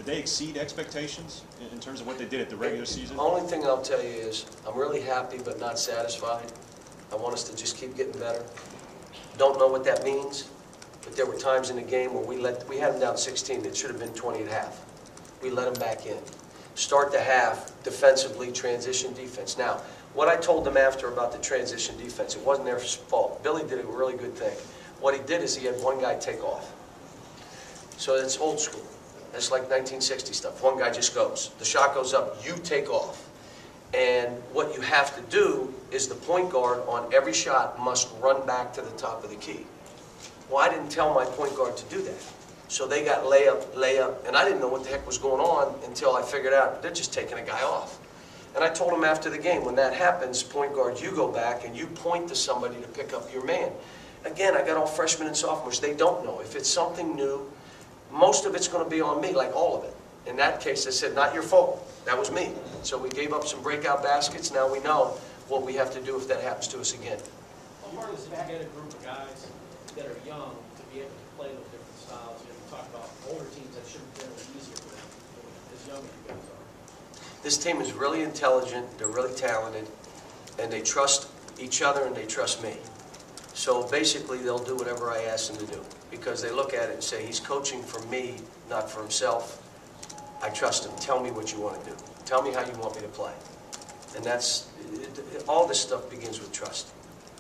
they exceed expectations in terms of what they did at the regular season? The only thing I'll tell you is I'm really happy but not satisfied. I want us to just keep getting better. Don't know what that means, but there were times in the game where we had them down 16. It should have been 20 at half. We let them back in. Start the half defensively, transition defense. Now, what I told them after about the transition defense, it wasn't their fault. Billy did a really good thing. What he did is he had one guy take off. So it's old school. It's like 1960 stuff. One guy just goes. The shot goes up, you take off. And what you have to do is the point guard on every shot must run back to the top of the key. Well, I didn't tell my point guard to do that. So they got layup, and I didn't know what the heck was going on until I figured out they're just taking a guy off. And I told him after the game, when that happens, point guard, you go back and you point to somebody to pick up your man. Again, I got all freshmen and sophomores. They don't know. If it's something new, most of it's going to be on me, like all of it. In that case, I said, not your fault. That was me. So we gave up some breakout baskets. Now we know what we have to do if that happens to us again. Well, Marcus, if you get a group of guys that are young to be able to play those different styles, you talk about older teams that should be generally easier for them, as young as you guys are. This team is really intelligent, they're really talented, and they trust each other and they trust me. So basically they'll do whatever I ask them to do because they look at it and say, he's coaching for me, not for himself. I trust him. Tell me what you want to do. Tell me how you want me to play. And that's, all this stuff begins with trust.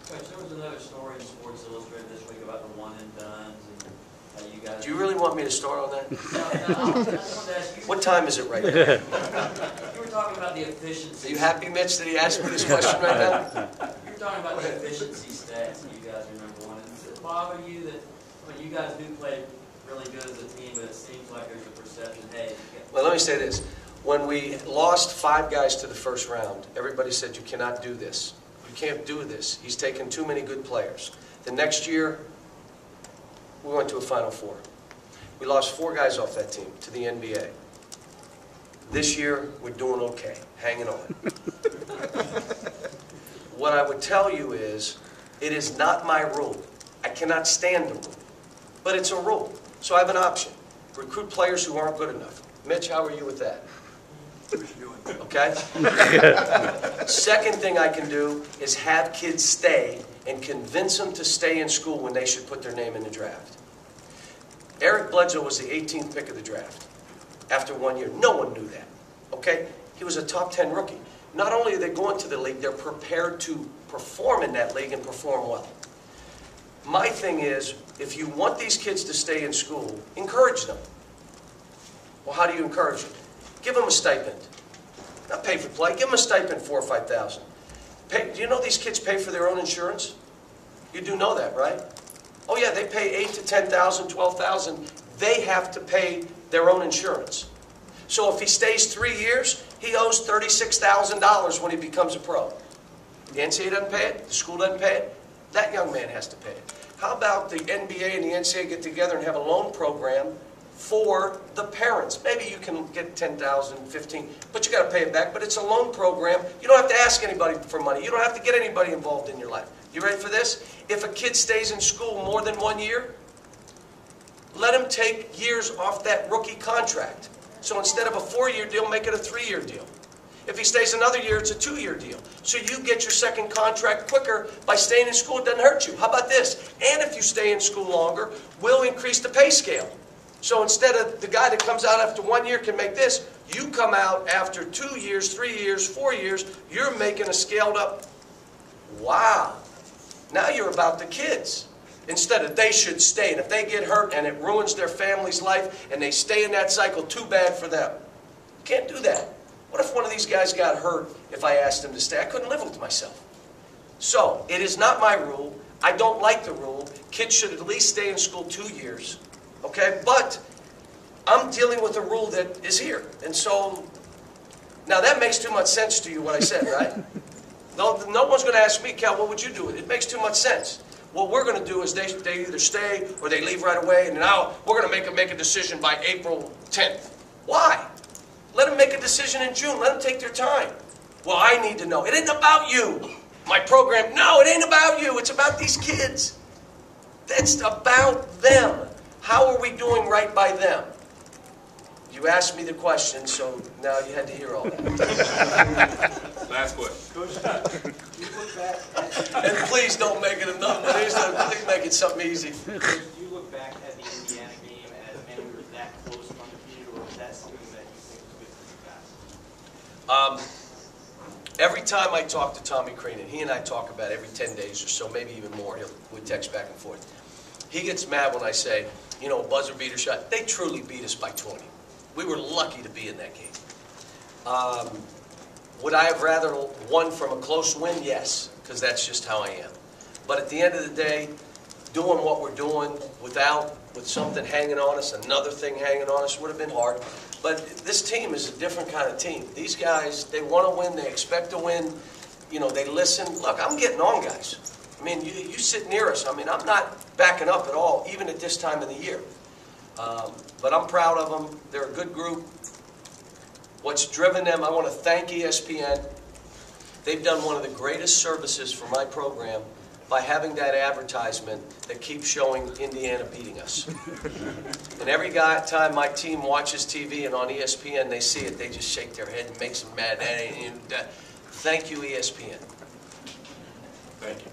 Coach, there was another story in Sports Illustrated this week about the one-and-dones and how you guys... Do you really want me to start on that? No, I just wanted to ask you... What time is it right now? You were talking about the efficiency... Are you happy, Mitch, that he asked me this question right now? You were talking about the efficiency stats and you guys are number one. And does it bother you that, I mean, you guys do play really good as a team, but it seems like there's a perception, hey... Well, let me say this. When we lost 5 guys to the first round, everybody said, you cannot do this. You can't do this. He's taken too many good players. The next year, we went to a Final Four. We lost 4 guys off that team to the NBA. This year, we're doing okay, hanging on. What I would tell you is, it is not my rule. I cannot stand the rule. But it's a rule. So I have an option. Recruit players who aren't good enough. Mitch, how are you with that? Okay? Second thing I can do is have kids stay and convince them to stay in school when they should put their name in the draft. Eric Bledsoe was the 18th pick of the draft after 1 year. No one knew that. Okay? He was a top 10 rookie. Not only are they going to the league, they're prepared to perform in that league and perform well. My thing is, if you want these kids to stay in school, encourage them. Well, how do you encourage them? Give them a stipend. Not pay for play. Give them a stipend, $4,000 or $5,000. Do you know these kids pay for their own insurance? You do know that, right? Oh yeah, they pay $8,000 to $10,000, $12,000. They have to pay their own insurance. So if he stays 3 years, he owes $36,000 when he becomes a pro. The NCAA doesn't pay it. The school doesn't pay it. That young man has to pay it. How about the NBA and the NCAA get together and have a loan program for the parents? Maybe you can get $10,000, $15,000, but you got to pay it back. But it's a loan program. You don't have to ask anybody for money. You don't have to get anybody involved in your life. You ready for this? If a kid stays in school more than 1 year, let him take years off that rookie contract. So instead of a 4-year deal, make it a 3-year deal. If he stays another year, it's a 2-year deal. So you get your second contract quicker by staying in school. It doesn't hurt you. How about this? And if you stay in school longer, we'll increase the pay scale. So instead of the guy that comes out after 1 year can make this, you come out after 2 years, 3 years, 4 years, you're making a scaled up. Wow. Now you're about the kids. Instead of they should stay. And if they get hurt and it ruins their family's life and they stay in that cycle, too bad for them. You can't do that. What if one of these guys got hurt if I asked him to stay? I couldn't live with myself. So, it is not my rule. I don't like the rule. Kids should at least stay in school 2 years. Okay? But I'm dealing with a rule that is here. And so, now that makes too much sense to you, what I said, right? No one's going to ask me, Cal, what would you do? It makes too much sense. What we're going to do is they either stay or they leave right away. And now we're going to make a decision by April 10th. Why? Let them make a decision in June. Let them take their time. Well, I need to know. It ain't about you. My program, no, it ain't about you. It's about these kids. It's about them. How are we doing right by them? You asked me the question, so now you had to hear all that. Last question. Coach, you look back And please don't make it enough. Please make it something easy. do you look back at the Indiana game as, man, we were that close from undefeated, or is that something that you think was good for you guys? Every time I talk to Tommy Crean, and he and I talk about it every 10 days or so, maybe even more, we text back and forth. He gets mad when I say, you know, buzzer beater shot. They truly beat us by 20. We were lucky to be in that game. Would I have rather won from a close win? Yes, because that's just how I am. But at the end of the day, doing what we're doing with something hanging on us, another thing hanging on us, would have been hard. But this team is a different kind of team. These guys, they want to win, they expect to win. You know, they listen. Look, I'm getting on, guys. I mean, you sit near us. I mean, I'm not backing up at all, even at this time of the year. But I'm proud of them. They're a good group. What's driven them, I want to thank ESPN. They've done one of the greatest services for my program by having that advertisement that keeps showing Indiana beating us. And every time my team watches TV and on ESPN, they see it, they just shake their head and makes them mad. Thank you, ESPN. Thank you.